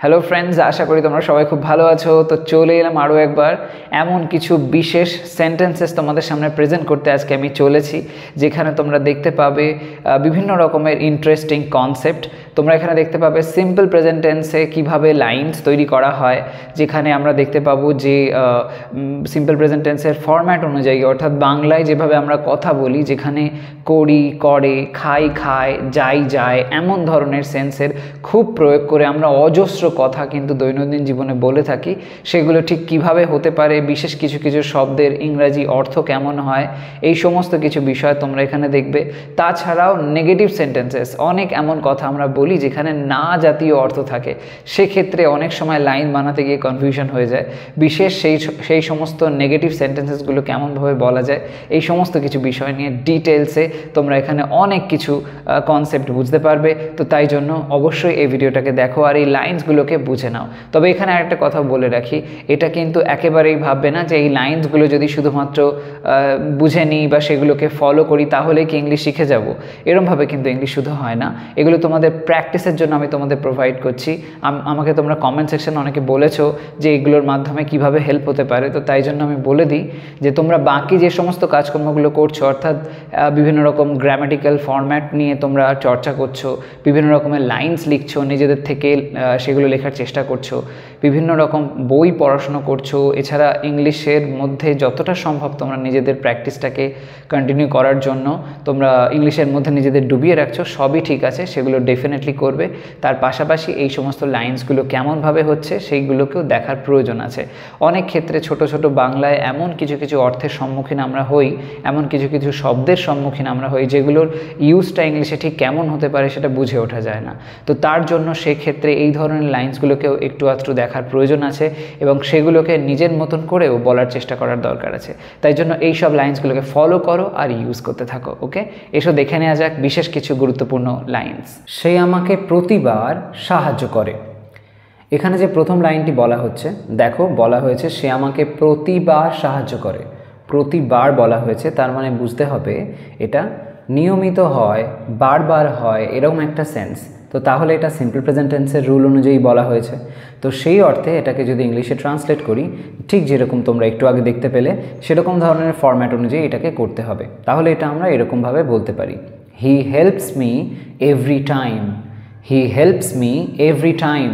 Hello friends, আশা করি তোমরা সবাই খুব ভালো আছো। তো চলে এলাম আরও একবার এমন কিছু বিশেষ সেন্টেন্সেস তোমাদের সামনে প্রেজেন্ট করতে। আজকে আমি চলেছি যেখানে তোমরা দেখতে পাবে বিভিন্ন রকমের ইন্টারেস্টিং কনসেপ্ট। তোমরা এখানে দেখতে পাবে সিম্পল প্রেজেন্ট টেন্সে কীভাবে লাইনস তৈরি করা হয়, যেখানে আমরা দেখতে পাবো যে সিম্পল প্রেজেন্ট টেন্সের ফরম্যাট অনুযায়ী, অর্থাৎ বাংলায় যেভাবে আমরা কথা বলি, যেখানে করি, করে, খাই, খায়, যাই, যায়, এমন ধরনের সেন্সের খুব প্রয়োগ করে আমরা অজস্র কথা কিন্তু দৈনন্দিন জীবনে বলে থাকি। সেগুলো ঠিক কিভাবে হতে পারে, বিশেষ কিছু কিছু শব্দের ইংরাজি অর্থ কেমন হয়, এই সমস্ত কিছু বিষয় তোমরা এখানে দেখবে। তাছাড়াও নেগেটিভ সেন্টেন্সেস, অনেক এমন কথা আমরা বলি যেখানে না জাতীয় অর্থ থাকে, সেক্ষেত্রে অনেক সময় লাইন বানাতে গিয়ে কনফিউশন হয়ে যায়। বিশেষ সেই সমস্ত নেগেটিভ সেন্টেন্সেসগুলো কেমনভাবে বলা যায়, এই সমস্ত কিছু বিষয় নিয়ে ডিটেলসে তোমরা এখানে অনেক কিছু কনসেপ্ট বুঝতে পারবে। তো তাই জন্য অবশ্যই এই ভিডিওটাকে দেখো আর এই লাইন্সগুলোকে বুঝে নাও। তবে এখানে আরেকটা কথা বলে রাখি, এটা কিন্তু একেবারেই ভাববে না যে এই লাইন্সগুলো যদি শুধুমাত্র বুঝে নিই বা সেগুলোকে ফলো করি তাহলে কি ইংলিশ শিখে যাব, এরমভাবে কিন্তু ইংলিশ শুধু হয় না। এগুলো তোমাদের প্র্যাকটিসের জন্য আমি তোমাদের প্রোভাইড করছি। আমাকে তোমরা কমেন্ট সেকশনে অনেকে বলেছো যে এগুলোর মাধ্যমে কিভাবে হেল্প হতে পারে, তো তাই জন্য আমি বলে দিই যে তোমরা বাকি যে সমস্ত কাজকর্মগুলো করছো, অর্থাৎ বিভিন্ন রকম গ্রামাটিক্যাল ফরম্যাট নিয়ে তোমরা চর্চা করছো, বিভিন্ন রকমের লাইন্স লিখছো, নিজেদের থেকে সেগুলো লেখার চেষ্টা করছো, বিভিন্ন রকম বই পড়াশুনো করছো, এছাড়া ইংলিশের মধ্যে যতটা সম্ভব তোমরা নিজেদের প্র্যাকটিসটাকে কন্টিনিউ করার জন্য তোমরা ইংলিশের মধ্যে নিজেদের ডুবিয়ে রাখছো, সবই ঠিক আছে, সেগুলো ডেফিনেটলি করবে। তার পাশাপাশি এই সমস্ত লাইন্সগুলো কেমনভাবে হচ্ছে সেইগুলোকেও দেখার প্রয়োজন আছে। অনেক ক্ষেত্রে ছোট ছোট বাংলায় এমন কিছু কিছু অর্থের সম্মুখীন আমরা হই, এমন কিছু কিছু শব্দের সম্মুখীন আমরা হই যেগুলোর ইউজটা ইংলিশে ঠিক কেমন হতে পারে সেটা বুঝে ওঠা যায় না। তো তার জন্য সেক্ষেত্রে এই ধরনের লাইন্সগুলোকেও একটু আধটু দেখার প্রয়োজন আছে এবং সেগুলোকে নিজের মতন করেও বলার চেষ্টা করার দরকার আছে। তাই জন্য এই সব লাইন্সগুলোকে ফলো করো আর ইউজ করতে থাকো। ওকে, এসো দেখে নেওয়া যাক বিশেষ কিছু গুরুত্বপূর্ণ লাইন্স। সে আমাকে প্রতিবার সাহায্য করে। এখানে যে প্রথম লাইনটি বলা হচ্ছে, দেখো বলা হয়েছে সে আমাকে প্রতিবার সাহায্য করে। প্রতিবার বলা হয়েছে, তার মানে বুঝতে হবে এটা নিয়মিত হয়, বারবার হয়, এরকম একটা সেন্স। তো তাহলে এটা সিম্পল প্রেজেন্ট টেন্সের রুল অনুযায়ী বলা হয়েছে। তো সেই অর্থে এটাকে যদি ইংলিশে ট্রান্সলেট করি, ঠিক যেরকম তোমরা একটু আগে দেখতে পেলে সেরকম ধরনের ফরম্যাট অনুযায়ী এটাকে করতে হবে। তাহলে এটা আমরা এরকমভাবে বলতে পারি, হি হেল্পস মি এভরি টাইম। হি হেল্পস মি এভরি টাইম।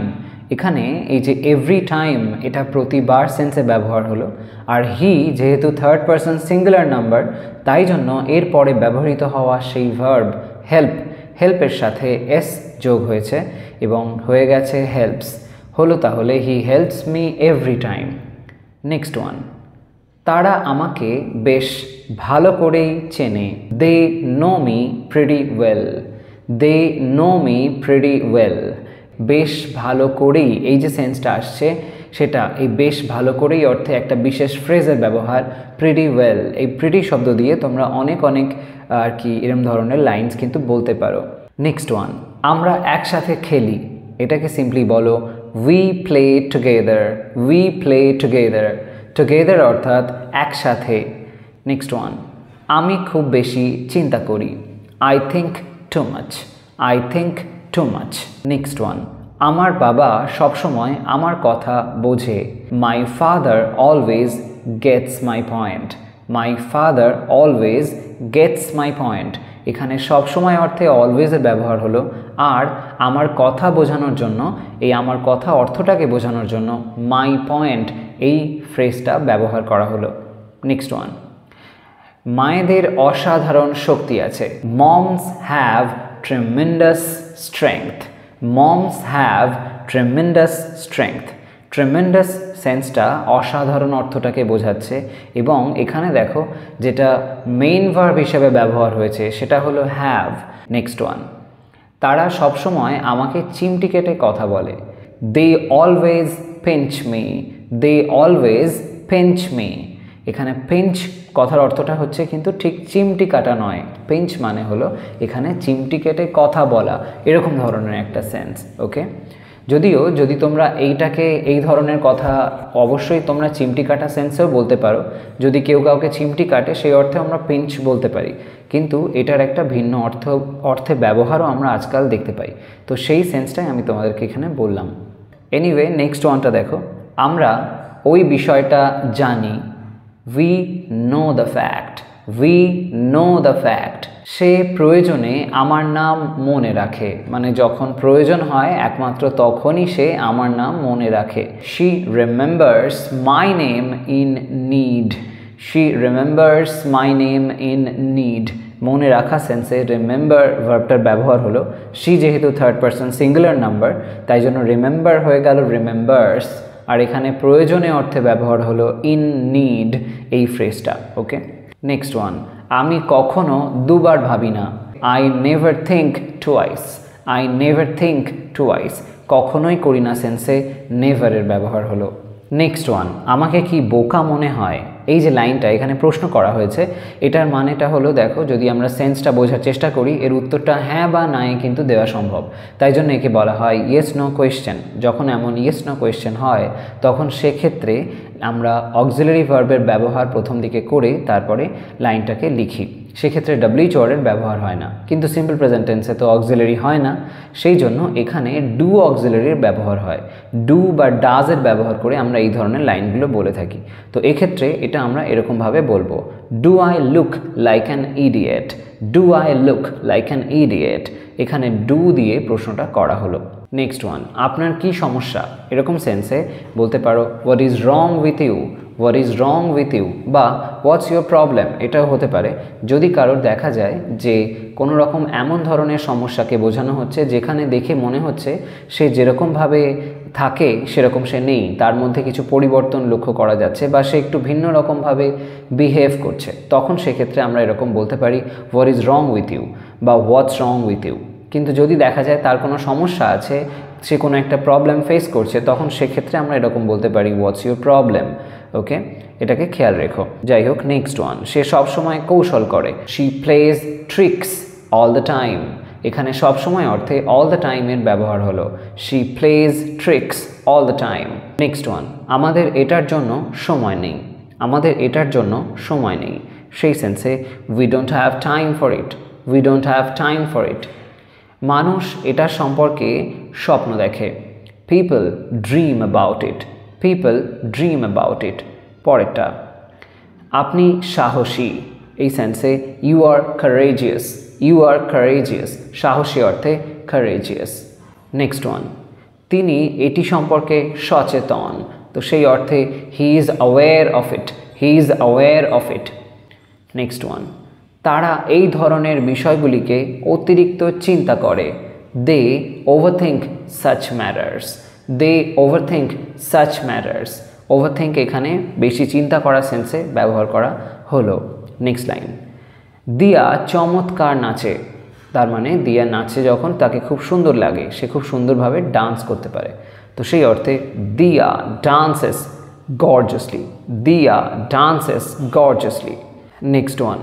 এখানে এই যে এভরি টাইম, এটা প্রতিবার সেন্সে ব্যবহার হলো। আর হি যেহেতু থার্ড পারসন সিঙ্গুলার নাম্বার, তাই জন্য এর পরে ব্যবহৃত হওয়া সেই ভার্ব হেল্প, হেল্পের সাথে এস যোগ হয়েছে এবং হয়ে গেছে হেল্পস। হলো তাহলে he helps me every time. Next one, তারা আমাকে বেশ ভালো করেই চেনে। They know me pretty well. They know me pretty well. বেশ ভালো করেই, এই যে সেন্সটা আসছে সেটা এই বেশ ভালো করেই অর্থে একটা বিশেষ ফ্রেজের ব্যবহার, প্রিটি ওয়েল। এই প্রিটি শব্দ দিয়ে তোমরা অনেক আর কি এরম ধরনের লাইন্স কিন্তু বলতে পারো। নেক্সট ওয়ান, আমরা একসাথে খেলি। এটাকে সিম্পলি বলো we play together. We play together. Together অর্থাৎ একসাথে। নেক্সট ওয়ান, আমি খুব বেশি চিন্তা করি। I think too much. I think too much. Next one, আমার বাবা সবসময় আমার কথা বোঝে। My father always gets my point. My father always gets my point. এখানে সবসময় অর্থে অলওয়েজের ব্যবহার হলো, আর আমার কথা বোঝানোর জন্য, এই আমার কথা অর্থটাকে বোঝানোর জন্য মাই পয়েন্ট এই ফ্রেজটা ব্যবহার করা হলো। নেক্সট ওয়ান, মায়েদের অসাধারণ শক্তি আছে। Moms have tremendous strength. Moms have tremendous strength. Tremendous সেন্সটা অসাধারণ অর্থটাকে বোঝাচ্ছে এবং এখানে দেখো যেটা মেইন ভার্ব হিসেবে ব্যবহার হয়েছে সেটা হলো হ্যাভ। নেক্সট ওয়ান, তারা সবসময় আমাকে চিমটি কেটে কথা বলে। They always pinch me. They always pinch me. এখানে পিঞ্চ কথার অর্থটা হচ্ছে কিন্তু ঠিক চিমটি কাটা নয়। পিঞ্চ মানে হলো এখানে চিমটি কেটে কথা বলা, এরকম ধরনের একটা সেন্স। ওকে, যদিও যদি তোমরা এইটাকে এই ধরনের কথা অবশ্যই তোমরা চিমটি কাটা সেন্সেও বলতে পারো। যদি কেউ কাউকে চিমটি কাটে সেই অর্থে আমরা পিঞ্চ বলতে পারি, কিন্তু এটার একটা ভিন্ন অর্থে ব্যবহারও আমরা আজকাল দেখতে পাই। তো সেই সেন্সটাই আমি তোমাদেরকে এখানে বললাম। এনিওয়ে নেক্সট ওয়ানটা দেখো, আমরা ওই বিষয়টা জানি, we know the fact, we know the fact. সে প্রয়োজনে আমার নাম মনে রাখে, মানে যখন প্রয়োজন হয় একমাত্র তখনই সে আমার নাম মনে রাখে। She remembers my name in need, she remembers my name in need. মনে রাখা সেন্সে রিমেম্বার ভার্বটার ব্যবহার হলো, শি যেহেতু থার্ড পারসন সিঙ্গুলার নাম্বার তাই জন্য রিমেম্বার হয়ে গেল রিমেম্বার্স, আর এখানে প্রয়োজনে অর্থে ব্যবহার হলো ইন নিড এই ফ্রেজটা। ওকে, নেক্সট ওয়ান, আমি কখনো দুবার ভাবি না, I never think twice, I never think twice. কখনোই করি না সেন্সে নেভারের ব্যবহার হলো। নেক্সট ওয়ান, আমাকে কি বোকা মনে হয়। এই যে লাইনটা এখানে প্রশ্ন করা হয়েছে, এটার মানেটা হলো, দেখো যদি আমরা সেন্সটা বোঝার চেষ্টা করি এর উত্তরটা হ্যাঁ বা নাই কিন্তু দেওয়া সম্ভব, তাই জন্য একে বলা হয় ইয়েস নো কোয়েশ্চেন। যখন এমন ইয়েস নো কোয়েশ্চেন হয় তখন সেক্ষেত্রে আমরা অক্সিলারি ভার্বের ব্যবহার প্রথম দিকে করে তারপরে লাইনটাকে লিখি, সেক্ষেত্রে ডাব্লিউএইচ ওয়ার্ডের ব্যবহার হয় না। কিন্তু সিম্পল প্রেজেন্ট টেন্সে তো অক্সিলারি হয় না, সেই জন্য এখানে ডু অক্সিলারির ব্যবহার হয়। ডু বা ডাজের ব্যবহার করে আমরা এই ধরনের লাইনগুলো বলে থাকি। তো এক্ষেত্রে এটা আমরা এরকমভাবে বলবো, do I look like an idiot, do I look like an idiot. এখানে ডু দিয়ে প্রশ্নটা করা হলো। নেক্সট ওয়ান, আপনার কি সমস্যা, এরকম সেন্সে বলতে পারো what is wrong with you, what is wrong with you, বা হোয়াটস ইউর প্রবলেম, এটাও হতে পারে যদি কারোর দেখা যায় যে কোনো রকম এমন ধরনের সমস্যাকে বোঝানো হচ্ছে যেখানে দেখে মনে হচ্ছে সে যেরকমভাবে থাকে সেরকম সে নেই, তার মধ্যে কিছু পরিবর্তন লক্ষ্য করা যাচ্ছে বা সে একটু ভিন্ন রকমভাবে বিহেভ করছে, তখন সেক্ষেত্রে আমরা এরকম বলতে পারি what is wrong with you বা হোয়াটস রং উইথ ইউ। কিন্তু যদি দেখা যায় তার কোনো সমস্যা আছে, সে কোনো একটা প্রবলেম ফেস করছে, তখন সেক্ষেত্রে আমরা এরকম বলতে পারি হোয়াটস ইউর প্রবলেম। ওকে, এটাকে খেয়াল রেখো। যাই হোক, নেক্সট ওয়ান, সে সবসময় কৌশল করে, she plays tricks all the time. এখানে সবসময় অর্থে অল দ্য টাইমের ব্যবহার হলো, she plays tricks all the time. Next one, আমাদের এটার জন্য সময় নেই, আমাদের এটার জন্য সময় নেই, সেই সেন্সে we don't have time for it, we don't have time for it. মানুষ এটার সম্পর্কে স্বপ্ন দেখে, people dream about it, people dream about it. পরেরটা, আপনি সাহসী, এই সেন্সে you are courageous, you are courageous, সাহসী অর্থে কারেজিয়াস। নেক্সট ওয়ান, তিনি এটি সম্পর্কে সচেতন, তো সেই অর্থে he is aware of it, he is aware of it. Next one, তারা এই ধরনের বিষয়গুলিকে অতিরিক্ত চিন্তা করে, দে ওভারথিঙ্ক সাচ ম্যাটার্স, দে ওভারথিঙ্ক সাচ ম্যাটার্স। ওভারথিঙ্ক এখানে বেশি চিন্তা করা সেন্সে ব্যবহার করা হলো। নেক্সট লাইন, দিয়া চমৎকার নাচে, তার মানে দিয়া নাচে যখন তাকে খুব সুন্দর লাগে, সে খুব সুন্দরভাবে ডান্স করতে পারে, তো সেই অর্থে Diya dances gorgeously, Diya dances gorgeously. Next one,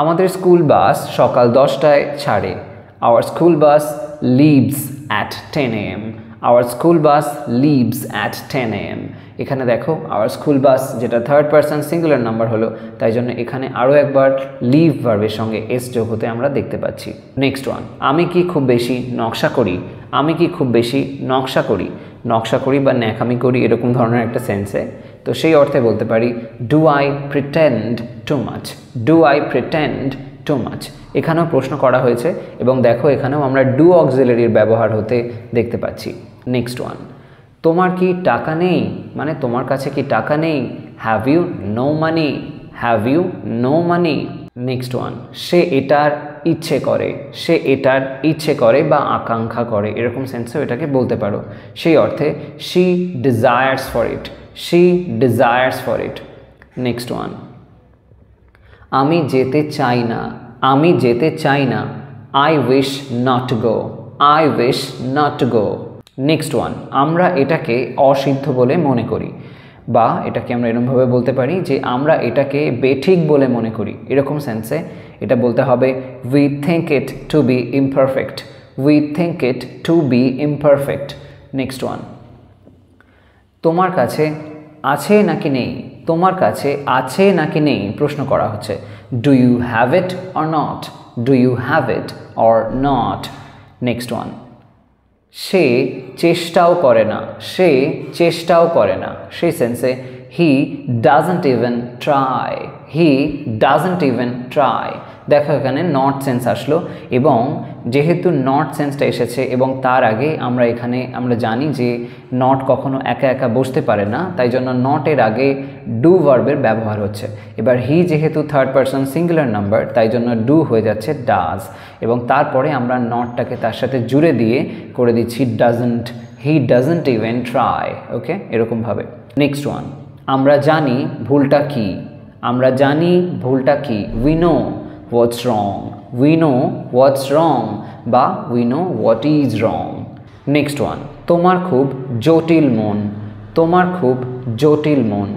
আমাদের স্কুল বাস সকাল 10টায় ছাড়ে, our school bus leaves at 10 AM, our school bus leaves at 10 AM। এখানে দেখো আওয়ার স্কুল বাস যেটা থার্ড পারসন সিঙ্গুলার নাম্বার হলো, তাই জন্য এখানে আরও একবার লিভ ভার্বের সঙ্গে এস যোগ হতে আমরা দেখতে পাচ্ছি। নেক্সট ওয়ান, আমি কি খুব বেশি নকশা করি, আমি কি খুব বেশি নকশা করি, নকশা করি বা ন্যাকামি করি এরকম ধরনের একটা সেন্সে, তো সেই অর্থে বলতে পারি do I pretend too much, do I pretend too much. এখানেও প্রশ্ন করা হয়েছে এবং দেখো এখানেও আমরা ডু অক্সিলারির ব্যবহার হতে দেখতে পাচ্ছি। নেক্সট ওয়ান, তোমার কি টাকা নেই, মানে তোমার কাছে কি টাকা নেই, have you no money, have you no money. Next one, সে এটার ইচ্ছে করে, সে এটার ইচ্ছে করে বা আকাঙ্ক্ষা করে, এরকম সেন্সেও এটাকে বলতে পারো, সেই অর্থে she desires for it, she desires for it. Next one, আমি যেতে চাই না, আমি যেতে চাই না, I wish not go, I wish not go. Next one, আমরা এটাকে অসিদ্ধ বলে মনে করি, বা এটাকে আমরা এরকমভাবে বলতে পারি যে আমরা এটাকে বেঠিক বলে মনে করি, এরকম সেন্সে এটা বলতে হবে we think it to be imperfect, we think it to be imperfect. Next one, তোমার কাছে আছে নাকি নেই, তোমার কাছে আছে নাকি নেই প্রশ্ন করা হচ্ছে, do you have it or not, do you have it or not. Next one, সে চেষ্টাও করে না, সে চেষ্টাও করে না, সেই সেন্সে he doesn't even try, he doesn't even try. দেখো এখানে নট সেন্স আসলো, এবং যেহেতু নট সেন্সটা এসেছে এবং তার আগে আমরা জানি যে নট কখনো একা একা বসতে পারে না, তাই জন্য নটের আগে ডু ভার্বের ব্যবহার হচ্ছে। এবার হি যেহেতু থার্ড পারসন সিঙ্গুলার নাম্বার, তাই জন্য ডু হয়ে যাচ্ছে ডাজ, এবং তারপরে আমরা নটটাকে তার সাথে জুড়ে দিয়ে করে দিচ্ছি doesn't, he doesn't even try. Okay, এরকমভাবে। নেক্সট ওয়ান, আমরা জানি ভুলটা কি, আমরা জানি ভুলটা কি, we know what's wrong, we know what's wrong বা we know what is wrong. Next one, তোমার খুব জটিল মন, তোমার খুব জটিল মন,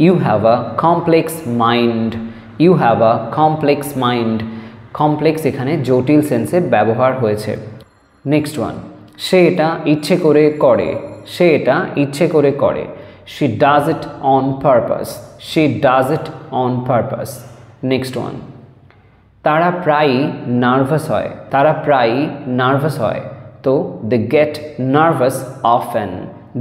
you have a complex mind, you have a complex mind. complex এখানে জটিল সেন্সে ব্যবহার হয়েছে। নেক্সট ওয়ান, সে এটা ইচ্ছে করে করে, সে এটা ইচ্ছে করে করে, she does it on purpose, she does it on purpose. Next one, তারা প্রায়ই নার্ভাস হয়, তারা প্রায়ই নার্ভাস হয়, তো they get nervous often,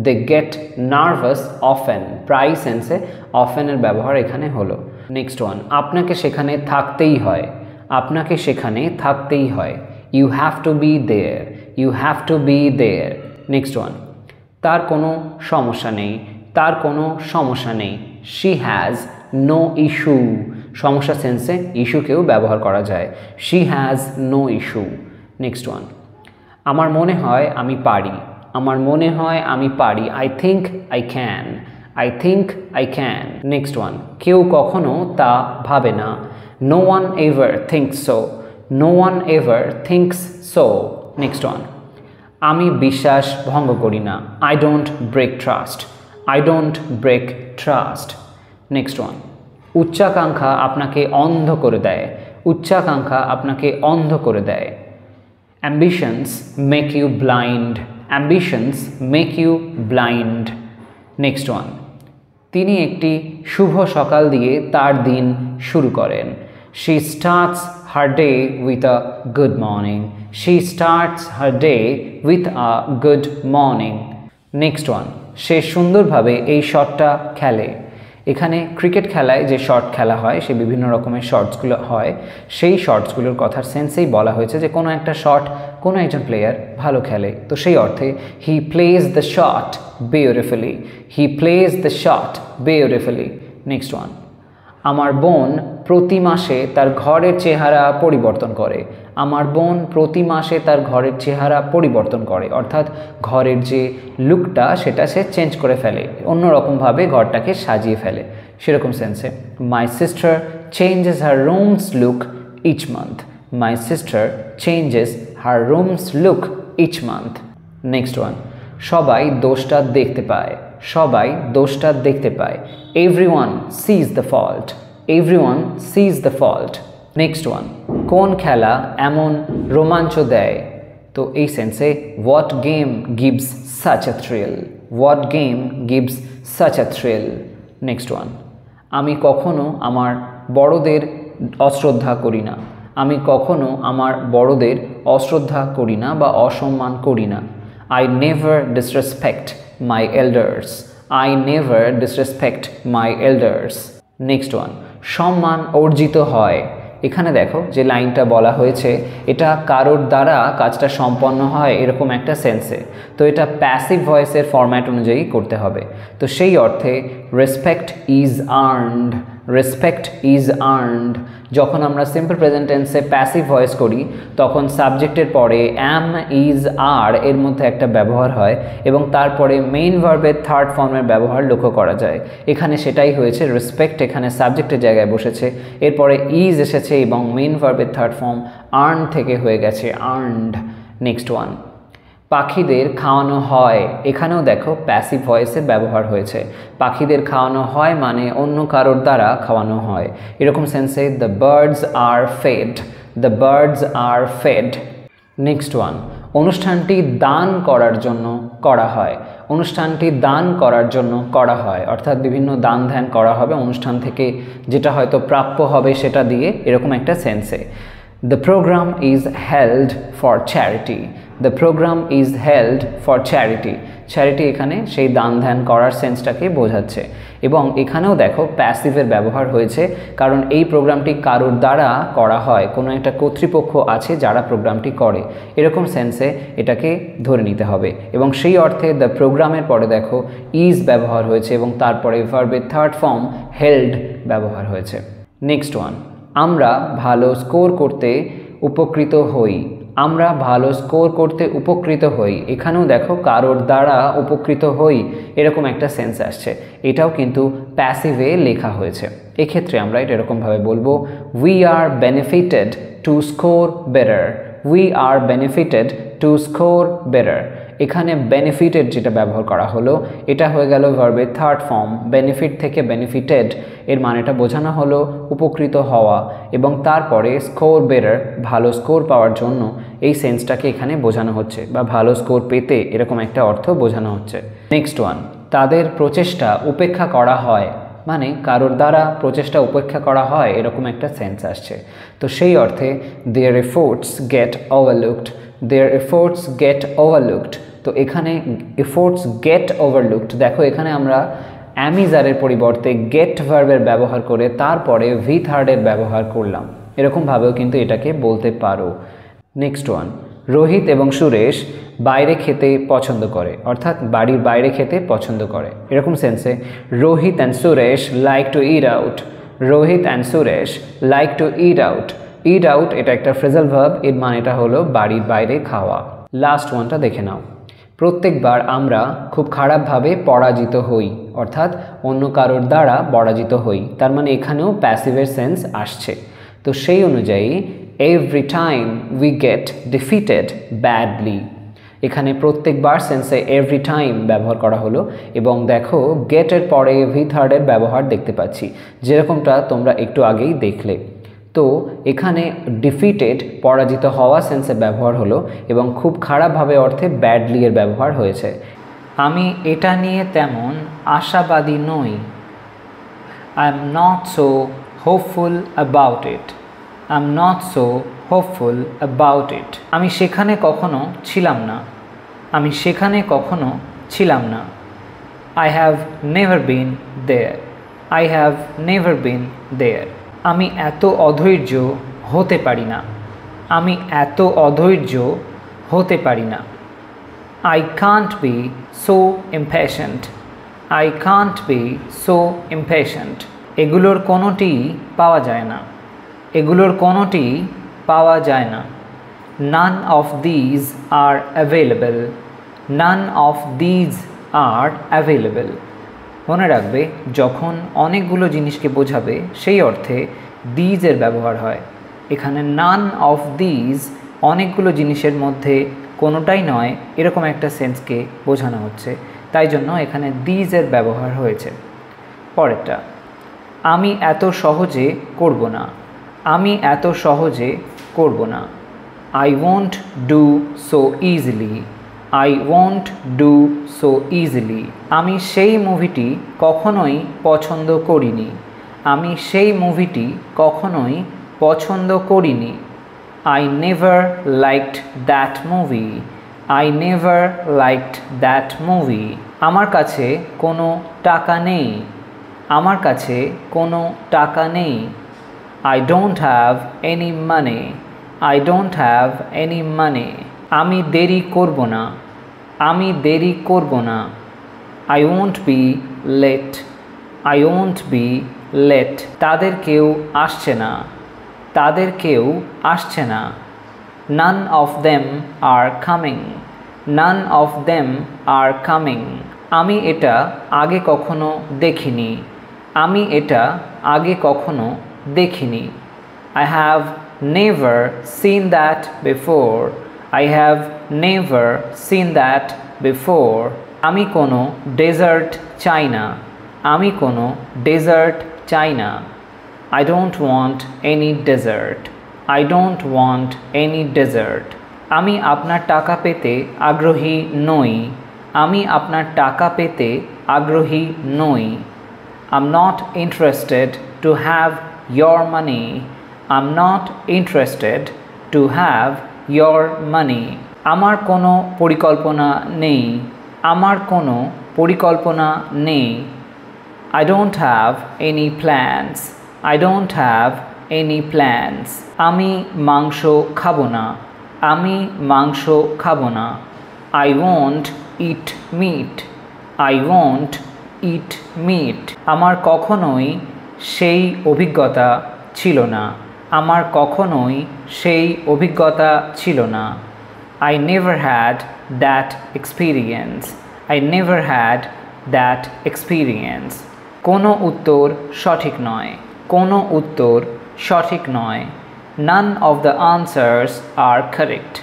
they get nervous often, প্রায় সেন্সে অফেনের ব্যবহার এখানে হলো। নেক্সট ওয়ান, আপনাকে সেখানে থাকতেই হয়, আপনাকে সেখানে থাকতেই হয়, you have to be there, you have to be there. Next one, তার কোনো সমস্যা নেই, তার কোনো সমস্যা নেই, শি হ্যাজ নো ইস্যু, সমস্যা সেন্সে ইস্যুকেও ব্যবহার করা যায়, she has no issue. Next one, আমার মনে হয় আমি পারি, আমার মনে হয় আমি পারি, I think I can, I think I can. Next one, কেউ কখনো তা ভাবে না, no one ever thinks so, no one ever thinks so. Next one, আমি বিশ্বাস ভঙ্গ করি না, I don't break trust, I don't break trust. Next one, উচ্চাকাঙ্ক্ষা আপনাকে অন্ধ করে দেয়, উচ্চাকাঙ্ক্ষা আপনাকে অন্ধ করে দেয়, ambitions make you blind, ambitions make you blind. Next one, তিনি একটি শুভ সকাল দিয়ে তার দিন শুরু করেন, she starts her day with a good morning, she starts her day with a good morning. Next one, সে সুন্দরভাবে এই শটটা খেলে, এখানে ক্রিকেট খেলায় যে শট খেলা হয়, সে বিভিন্ন রকমের শটসগুলো হয়, সেই শটসগুলোর কথার সেন্সেই বলা হয়েছে যে কোনো একটা শট কোনো একজন প্লেয়ার ভালো খেলে, তো সেই অর্থে he plays the shot beautifully, he plays the shot beautifully. Next one, আমার বোন প্রতি মাসে তার ঘরের চেহারা পরিবর্তন করে, আমার বোন প্রতি মাসে তার ঘরের চেহারা পরিবর্তন করে, অর্থাৎ ঘরের যে লুকটা সেটা সে চেঞ্জ করে ফেলে, অন্যরকমভাবে ঘরটাকে সাজিয়ে ফেলে, সেরকম সেন্সে my sister changes her rooms look each month, my sister changes her rooms look each month. Next one, সবাই দোষটা দেখতে পায়, সবাই দোষটা দেখতে পায়, everyone sees the fault, everyone sees the fault. Next one, কোন খেলা এমন রোমাঞ্চ দেয়, তো এই সেন্সে what game gives such a thrill, what game gives such a thrill. Next one, আমি কখনো আমার বড়দের অশ্রদ্ধা করি না, আমি কখনো আমার বড়দের অশ্রদ্ধা করি না বা অসম্মান করি না, I never disrespect my elders, I never disrespect my elders. Next one, সম্মান অর্জিত হয়, এখানে দেখো যে লাইনটা বলা হয়েছে এটা কারোর দ্বারা কাজটা সম্পন্ন হয় এরকম একটা সেন্সে, তো এটা প্যাসিভ ভয়েসের ফরম্যাট অনুযায়ী করতে হবে, তো সেই অর্থে respect is earned, respect is earned. যখন আমরা সিম্পল প্রেজেন্ট টেন্সে প্যাসিভ ভয়েস করি তখন সাবজেক্টের পরে অ্যাম ইজ আর এর মধ্যে একটা ব্যবহার হয় এবং তারপরে মেইন ভার্বের থার্ড ফর্মের ব্যবহার লক্ষ্য করা যায়, এখানে সেটাই হয়েছে, রেসপেক্ট এখানে সাবজেক্টের জায়গায় বসেছে, এরপরে ইজ এসেছে এবং মেইন ভার্বের থার্ড ফর্ম আর্ন থেকে হয়ে গেছে আর্নড। নেক্সট ওয়ান, পাখিদের খাওয়ানো হয়, এখানেও দেখো প্যাসিভ ভয়েসের ব্যবহার হয়েছে, পাখিদের খাওয়ানো হয় মানে অন্য কারোর দ্বারা খাওয়ানো হয়, এরকম সেন্সে the birds are fed, the birds are fed. Next one, অনুষ্ঠানটি দান করার জন্য করা হয়, অনুষ্ঠানটি দান করার জন্য করা হয়, অর্থাৎ বিভিন্ন দান ধ্যান করা হবে অনুষ্ঠান থেকে, যেটা হয়তো প্রাপ্য হবে সেটা দিয়ে, এরকম একটা সেন্সে। The program is held for charity, the programme is held for charity. Charity এখানে সেই দান ধ্যান করার সেন্সটাকে বোঝাচ্ছে। এবং এখানেও দেখো প্যাসিভের ব্যবহার হয়েছে, কারণ এই প্রোগ্রামটি কারোর দ্বারা করা হয়, কোনো একটা কর্তৃপক্ষ আছে যারা প্রোগ্রামটি করে, এরকম সেন্সে এটাকে ধরে নিতে হবে। এবং সেই অর্থে দ্য প্রোগ্রামের পরে দেখো ইজ ব্যবহার হয়েছে এবং তারপরে ভার্বের থার্ড ফর্ম হেল্ড ব্যবহার হয়েছে। নেক্সট ওয়ান, আমরা ভালো স্কোর করতে উপকৃত হই। আমরা ভালো স্কোর করতে উপকৃত হই, এখানেও দেখো কারোর দ্বারা উপকৃত হই এরকম একটা সেন্স আসছে, এটাও কিন্তু প্যাসিভে লেখা হয়েছে। এক্ষেত্রে আমরা এটা এরকমভাবে বলবো, we are benefited to score better. We are benefited to score better. এখানে বেনিফিটেড যেটা ব্যবহার করা হলো এটা হয়ে গেল ভার্বের থার্ড ফর্ম। বেনিফিট থেকে বেনিফিটেড এর মানেটা বোঝানো হলো উপকৃত হওয়া, এবং তারপরে স্কোর বেটার ভালো স্কোর পাওয়ার জন্য এই সেন্সটাকে এখানে বোঝানো হচ্ছে, বা ভালো স্কোর পেতে এরকম একটা অর্থ বোঝানো হচ্ছে। নেক্সট ওয়ান, তাদের প্রচেষ্টা উপেক্ষা করা হয়, মানে কারোর দ্বারা প্রচেষ্টা উপেক্ষা করা হয় এরকম একটা সেন্স আসছে। তো সেই অর্থে দেয়ার এফোর্টস গেট ওভারলুকড। দেয়ার এফোর্টস গেট ওভারলুকড। তো এখানে এফোর্টস গেট ওভারলুকড, দেখো এখানে আমরা অ্যামিজারের পরিবর্তে গেট ভার্বের ব্যবহার করে তারপরে ভি থার্ডের ব্যবহার করলাম, এরকমভাবেও কিন্তু এটাকে বলতে পারো। নেক্সট ওয়ান, রোহিত এবং সুরেশ বাইরে খেতে পছন্দ করে, অর্থাৎ বাড়ির বাইরে খেতে পছন্দ করে, এরকম সেন্সে Rohit and Suresh like to eat out. Rohit and Suresh like to eat out. Eat out এটা একটা ফ্রেজাল ভার্ব, এর মানেটা হলো বাড়ির বাইরে খাওয়া। লাস্ট ওয়ানটা দেখে নাও, প্রত্যেকবার আমরা খুব খারাপভাবে পরাজিত হই, অর্থাৎ অন্য কারোর দ্বারা পরাজিত হই, তার মানে এখানেও প্যাসিভের সেন্স আসছে। তো সেই অনুযায়ী every time we get defeated badly. এখানে প্রত্যেকবার সেন্সে এভরি টাইম ব্যবহার করা হলো, এবং দেখো গেটের পরে ভি থার্ডের ব্যবহার দেখতে পাচ্ছি, যেরকমটা তোমরা একটু আগেই দেখলে। তো এখানে ডিফিটেড পরাজিত হওয়া সেন্সে ব্যবহার হলো, এবং খুব খারাপভাবে অর্থে ব্যাডলি এর ব্যবহার হয়েছে। আমি এটা নিয়ে তেমন আশাবাদী নই। I am not so hopeful about it. I am not so hopeful about it. আমি সেখানে কখনো ছিলাম না। আমি সেখানে কখনো ছিলাম না। I have never been there. I have never been there. আমি এত অধৈর্য হতে পারি না। আমি এত অধৈর্য হতে পারি না। I can't be so impatient. I can't be so impatient. এগুলোর কোনোটিই পাওয়া যায় না। এগুলোর কোনোটিই পাওয়া যায় না। None of these are available. None of these are available. মনে রাখবে, যখন অনেকগুলো জিনিসকে বোঝাবে সেই অর্থে দিজ এর ব্যবহার হয়। এখানে নান অফ দিজ অনেকগুলো জিনিসের মধ্যে কোনোটাই নয় এরকম একটা সেন্সকে বোঝানো হচ্ছে, তাই জন্য এখানে দিজ এর ব্যবহার হয়েছে। পরেরটা, আমি এত সহজে করব না। আমি এত সহজে করব না। I won't do so easily. I won't do so easily. আমি সেই মুভিটি কখনোই পছন্দ করিনি। আমি সেই মুভিটি কখনোই পছন্দ করিনি। I never liked that movie. I never liked that movie. আমার কাছে কোনো টাকা নেই। আমার কাছে কোনো টাকা নেই। I don't have any money. I don't have any money. আমি দেরি করব না। আমি দেরি করব না। I won't be late. I won't be late. তাদের কেউ আসছে না। তাদের কেউ আসছে না। None of them are coming. None of them are coming. আমি এটা আগে কখনো দেখিনি। আমি এটা আগে কখনো দেখিনি। I have never seen that before. I have never seen that before. আমি কোনো ডেজার্ট চাই না। আমি কোনো ডেজার্ট চাই না। I don't want any dessert. I don't want any dessert. আমি আপনার টাকা পেতে আগ্রহী নই। আমি আপনার টাকা পেতে আগ্রহী নই। I'm not interested to have your money. I'm not interested to have your money. আমার কোনো পরিকল্পনা নেই। আমার কোনো পরিকল্পনা নেই। I don't have any plans. I don't have any plans. আমি মাংস খাবো না। আমি মাংস খাবো না। I won't eat meat. I won't eat meat. আমার কখনোই সেই অভিজ্ঞতা ছিল না। আমার কখনোই সেই অভিজ্ঞতা ছিল না। I never had that experience. I never had that experience. কোনো উত্তর সঠিক নয়। কোনো উত্তর সঠিক নয়। None of the answers are correct.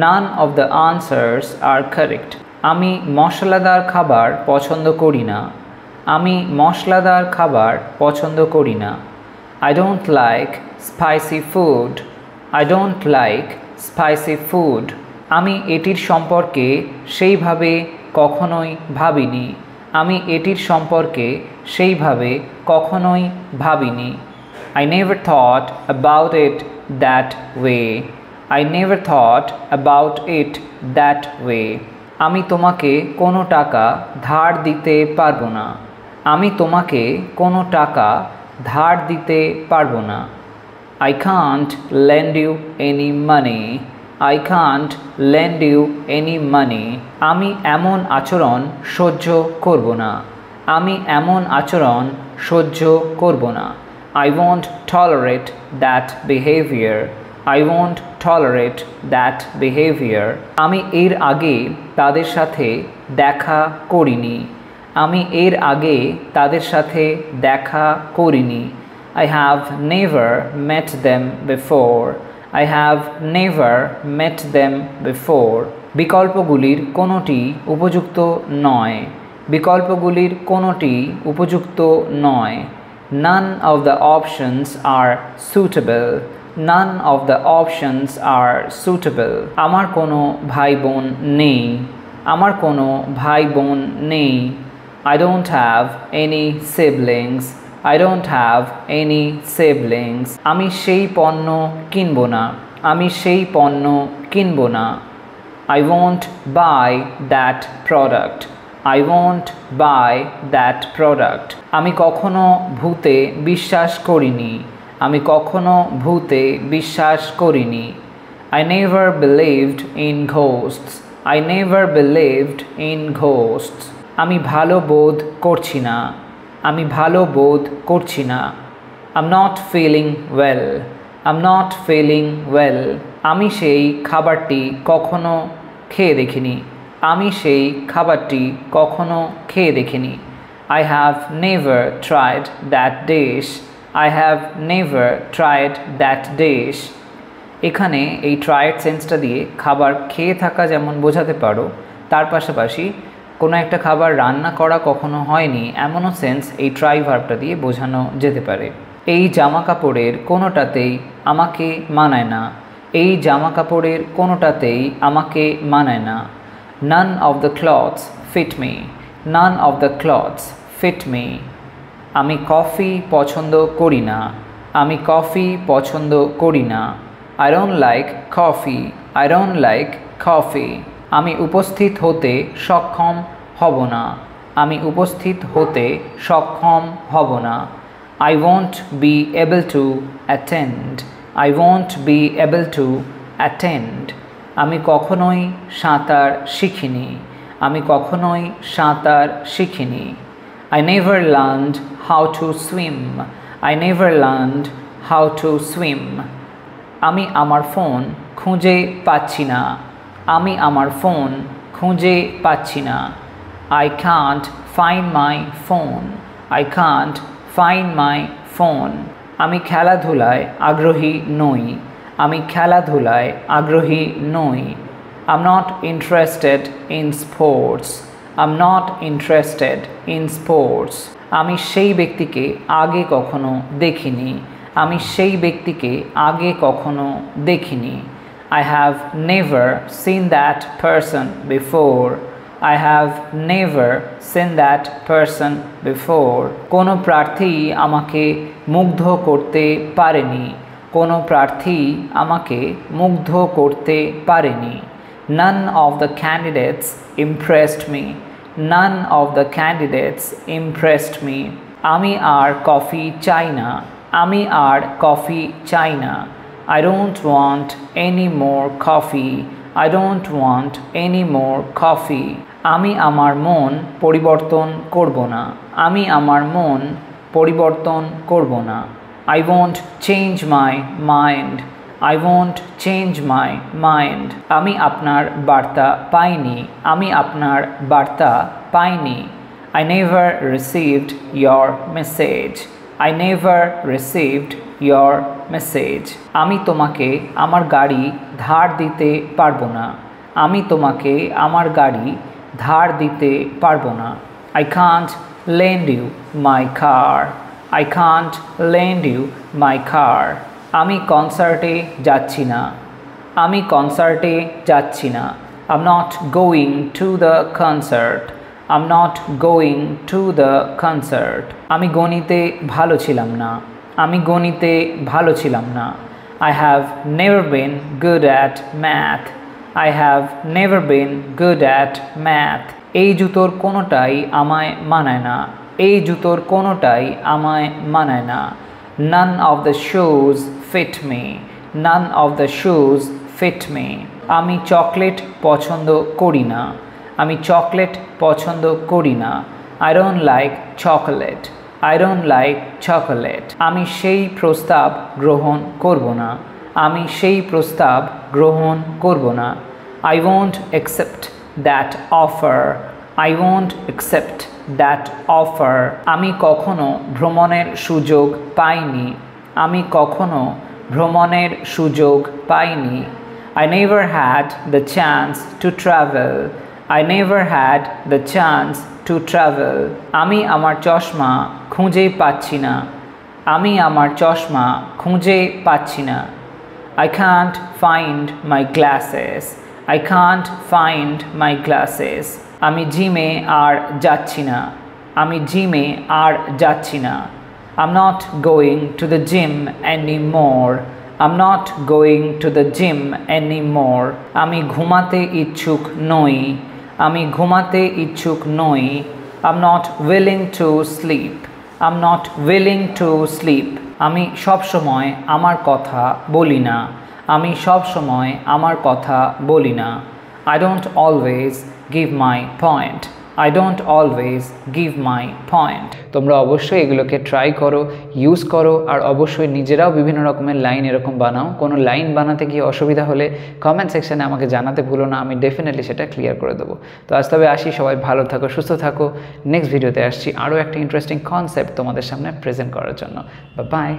None of the answers are correct. আমি মশলাদার খাবার পছন্দ করি না। আমি মশলাদার খাবার পছন্দ করি না। I don't like spicy food. I don't like spicy food. আমি এটির সম্পর্কে সেইভাবে কখনোই ভাবিনি। আমি এটির সম্পর্কে সেইভাবে কখনোই ভাবিনি। I never thought about it that way. I never thought about it that way. আমি তোমাকে কোনো টাকা ধার দিতে পারবো না। আমি তোমাকে কোনো টাকা ধার দিতে পারবো না। I can't lend you any money. I can't lend you any money. আমি এমন আচরণ সহ্য করব না। আমি এমন আচরণ সহ্য করব না। I won't tolerate that behavior. I won't tolerate that behavior. আমি এর আগে তাদের সাথে দেখা করিনি। আমি এর আগে তাদের সাথে দেখা করিনি। I have never met them before. I have never met them before. বিকল্পগুলির কোনোটি উপযুক্ত নয়। বিকল্পগুলির কোনোটি উপযুক্ত নয়। None of the options are suitable. None of the options are suitable. আমার কোনো ভাই বোন নেই। আমার কোনো ভাই বোন নেই। I don't have any siblings. I don't have any siblings. আমি সেই পণ্য কিনব না। আমি সেই পণ্য কিনব না। I won't buy that product. I won't buy that product. আমি কখনো ভূতে বিশ্বাস করিনি। আমি কখনো ভূতে বিশ্বাস করিনি। I never believed in ghosts. I never believed in ghosts. আমি ভালো বোধ করছি না। আমি ভালো বোধ করছি না। I'm not feeling well. I'm not feeling well. আমি সেই খাবারটি কখনো খেয়ে দেখিনি। আমি সেই খাবারটি কখনো খেয়ে দেখিনি। I have never tried that dish. I have never tried that dish. এখানে এই tried সেন্সটা দিয়ে খাবার খেয়ে থাকা যেমন বোঝাতে পারো, তার পাশাপাশি কোনো একটা খাবার রান্না করা কখনো হয়নি এমনও সেন্স এই ট্রাই ভার্বটা দিয়ে বোঝানো যেতে পারে। এই জামা কাপড়ের কোনোটাতেই আমাকে মানায় না। এই জামা কাপড়ের কোনোটাতেই আমাকে মানায় না। None of the clothes fit me. None of the clothes fit me. আমি কফি পছন্দ করি না। আমি কফি পছন্দ করি না। I don't like coffee. I don't like coffee. আমি উপস্থিত হতে সক্ষম হব না। আমি উপস্থিত হতে সক্ষম হব না। I won't be able to attend. I won't be able to attend. আমি কখনোই সাঁতার শিখিনি। আমি কখনোই সাঁতার শিখিনি। I never learned how to swim. I never learned how to swim. আমি আমার ফোন খুঁজে পাচ্ছি না। আমি আমার ফোন খুঁজে পাচ্ছি না। I can't find my phone. I can't find my phone. আমি খেলাধুলায় আগ্রহী নই। আমি খেলাধুলায় আগ্রহী নই। I'm not interested in sports. I'm not interested in sports. আমি সেই ব্যক্তিকে আগে কখনো দেখিনি। আমি সেই ব্যক্তিকে আগে কখনো দেখিনি। I have never seen that person before. I have never seen that person before. কোনো প্রার্থী আমাকে মুগ্ধ করতে পারেনি। কোনো প্রার্থী আমাকে মুগ্ধ করতে পারেনি। None of the candidates impressed me. None of the candidates impressed me. আমি আর কফি চাই না। আমি আর কফি চাই না। I don't want any more coffee. I don't want any more coffee. আমি আমার মন পরিবর্তন করব না। আমি আমার মন পরিবর্তন করব না। I won't change my mind. I won't change my mind. আমি আপনার বার্তা পাইনি। আমি আপনার বার্তা পাইনি। I never received your message. I never received your message. আমি তোমাকে আমার গাড়ি ধার দিতে পারবো না। আমি তোমাকে আমার গাড়ি ধার দিতে পারবো না। I can't lend you my car. I can't lend you my car. আমি কনসার্টে যাচ্ছি না। আমি কনসার্টে যাচ্ছি না। I'm not going to the concert. I'm not going to the concert. আমি গণিতে ভালো ছিলাম না। আমি গণিতে ভালো ছিলাম না। I have never been good at math. I have never been good at math. এই জুতোর কোনোটাই আমায় মানায় না। এই জুতোর কোনোটাই আমায় মানায় না। None of the shoes fit me. None of the shoes fit me. আমি চকলেট পছন্দ করি না। আমি চকলেট পছন্দ করি না। I don't like chocolate. I don't like chocolate. আমি সেই প্রস্তাব গ্রহণ করব না। আমি সেই প্রস্তাব গ্রহণ করব না। I won't accept that offer. I won't accept that offer. আমি কখনো ভ্রমণের সুযোগ পাইনি। আমি কখনো ভ্রমণের সুযোগ পাইনি। I never had the chance to travel. I never had the chance to travel. আমি আমার চশমা খুঁজে পাচ্ছি না। আমি আমার চশমা খুঁজে পাচ্ছি না। I can't find my glasses. I can't find my glasses. আমি জিমে আর যাচ্ছি না। আমি জিমে আর যাচ্ছি না। I'm not going to the gym anymore. I'm not going to the gym anymore. আমি ঘুমাতে ইচ্ছুক নই। আমি ঘুমাতে ইচ্ছুক নই। I'm not willing to sleep. I'm not willing to sleep. আমি সব সময় আমার কথা বলি না। আমি সব সময় আমার কথা বলি না। I don't always give my point. I don't always give my point. তোমরা অবশ্যই এগুলোকে ট্রাই করো, ইউজ করো, আর অবশ্যই নিজেরাও বিভিন্ন রকমের লাইন এরকম বানাও। কোনো লাইন বানাতে গিয়ে অসুবিধা হলে কমেন্ট সেকশনে আমাকে জানাতে ভুলো না, আমি ডেফিনেটলি সেটা ক্লিয়ার করে দেবো। তো আজ তবে আসি, সবাই ভালো থাকো, সুস্থ থাকো। নেক্সট ভিডিওতে আসছি আরও একটা ইন্টারেস্টিং কনসেপ্ট তোমাদের সামনে প্রেজেন্ট করার জন্য। বাই।